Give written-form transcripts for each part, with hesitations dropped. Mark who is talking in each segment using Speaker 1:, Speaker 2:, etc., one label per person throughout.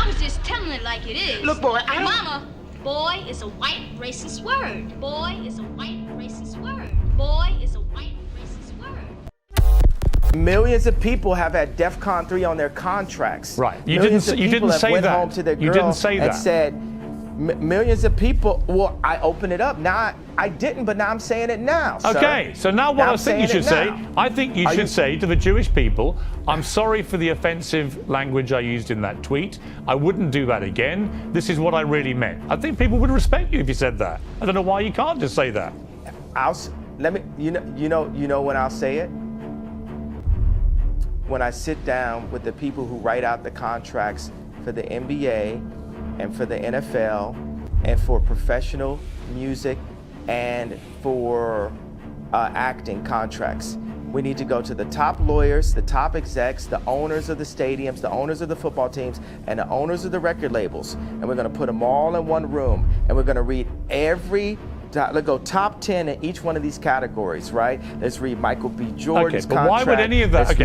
Speaker 1: was just telling it like it is.
Speaker 2: Look, boy, I don't...
Speaker 1: Mama, boy is a white racist word. Boy is a white racist word. Boy is a white racist word.
Speaker 3: Millions of people have had DEFCON 3 on their contracts.
Speaker 4: Right. You
Speaker 3: Millions
Speaker 4: didn't.
Speaker 3: of
Speaker 4: You
Speaker 3: people
Speaker 4: didn't
Speaker 3: have
Speaker 4: say
Speaker 3: went
Speaker 4: that.
Speaker 3: home to their
Speaker 4: You
Speaker 3: girl
Speaker 4: didn't say
Speaker 3: and
Speaker 4: that.
Speaker 3: said, millions of people. Well, I opened it up. Now I didn't, but now I'm saying it now.
Speaker 4: Okay,
Speaker 3: sir.
Speaker 4: so now what
Speaker 3: Now
Speaker 4: I think you should say, I think you should say to the Jewish people, I'm sorry for the offensive language I used in that tweet. I wouldn't do that again. This is what I really meant. I think people would respect you if you said that. I don't know why you can't just say that.
Speaker 3: You know when I'll say it? When I sit down with the people who write out the contracts for the NBA and for the NFL and for professional music and for acting contracts. We need to go to the top lawyers, the top execs, the owners of the stadiums, the owners of the football teams, and the owners of the record labels. And we're going to put them all in one room, and we're going to read let's go top 10 in each one of these categories, right? Let's read Michael B. Jordan's
Speaker 4: contract. But why would any of that?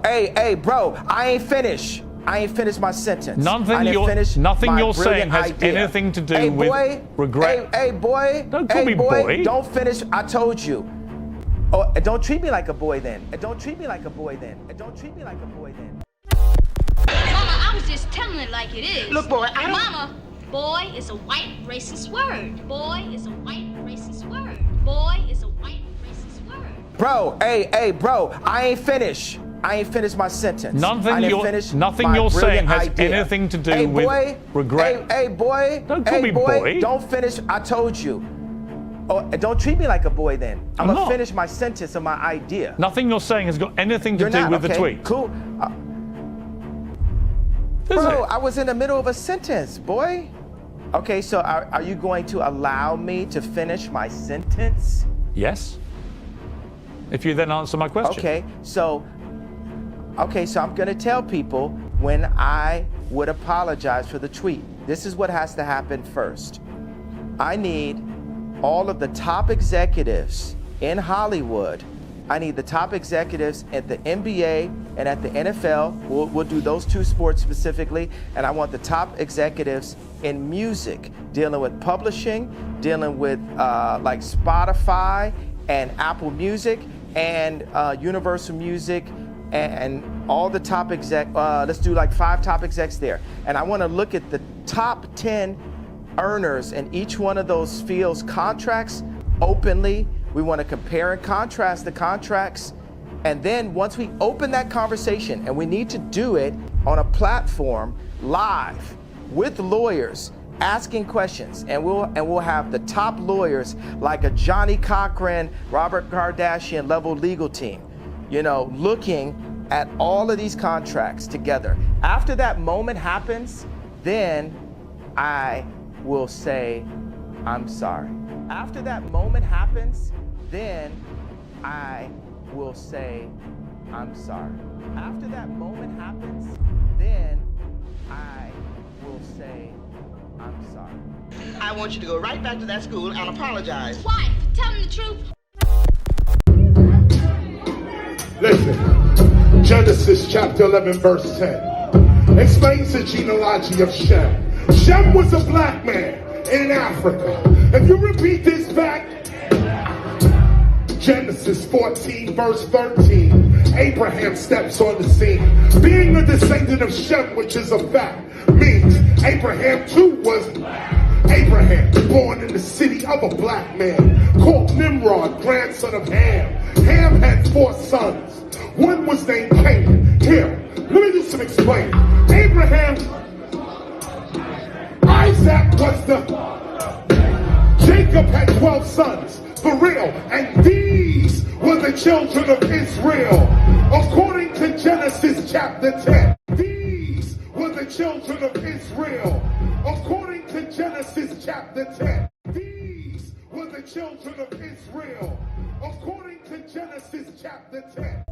Speaker 3: Hey, bro, I ain't finished. I ain't finished my sentence.
Speaker 4: Nothing you're saying has anything to do with regret.
Speaker 3: Hey, boy.
Speaker 4: Don't call me boy.
Speaker 3: Don't finish. I told you. Oh, don't treat me like a boy then. Don't treat me like a boy then. Don't treat me like a boy then.
Speaker 1: Mama, I was just telling it like it is.
Speaker 2: Look, boy, I don't...
Speaker 1: Mama, boy is a white racist word. Boy is a white racist word. Boy is a white racist word.
Speaker 3: Bro, bro, I ain't finished. I ain't finished my sentence.
Speaker 4: Nothing you're saying has anything to do with regret.
Speaker 3: Hey, boy.
Speaker 4: Don't call me boy.
Speaker 3: Don't finish. I told you. Oh, don't treat me like a boy then. I'm going to finish my sentence of my idea.
Speaker 4: Nothing you're saying has got anything to do with the tweet.
Speaker 3: Cool. Bro, I was in the middle of a sentence, boy. Okay, so are you going to allow me to finish my sentence?
Speaker 4: Yes. If you then answer my question.
Speaker 3: Okay, so I'm going to tell people when I would apologize for the tweet. This is what has to happen first. I need all of the top executives in Hollywood. I need the top executives at the NBA and at the NFL. We'll do those two sports specifically. And I want the top executives in music, dealing with publishing, dealing with like Spotify and Apple Music and Universal Music and all the top let's do like 5 top execs there. And I want to look at the top 10 earners in each one of those fields' contracts openly. We want to compare and contrast the contracts. And then once we open that conversation, and we need to do it on a platform live with lawyers asking questions, and we'll have the top lawyers like a Johnny Cochran, Robert Kardashian level legal team, looking at all of these contracts together. After that moment happens, then I will say, I'm sorry. After that moment happens, then I will say, I'm sorry. After that moment happens, then I will say, I'm sorry.
Speaker 2: I want you to go right back to that school and apologize.
Speaker 1: Why? Tell them the truth.
Speaker 5: Listen, Genesis chapter 11 verse 10 explains the genealogy of Shem. Shem was a black man in Africa. If you repeat this back, Genesis 14 verse 13, Abraham steps on the scene. Being a descendant of Shem, which is a fact, means Abraham too was black. Abraham, born in the city of a black man, called Nimrod, grandson of Ham. Ham had 4 sons. One was named Canaan. Here, let me do some explaining. Abraham, Isaac was Jacob had 12 sons, for real, and these were the children of Israel. According to Genesis chapter 10, these were the children of Israel. According to Genesis chapter 10, these were the children of Israel. According to Genesis chapter 10.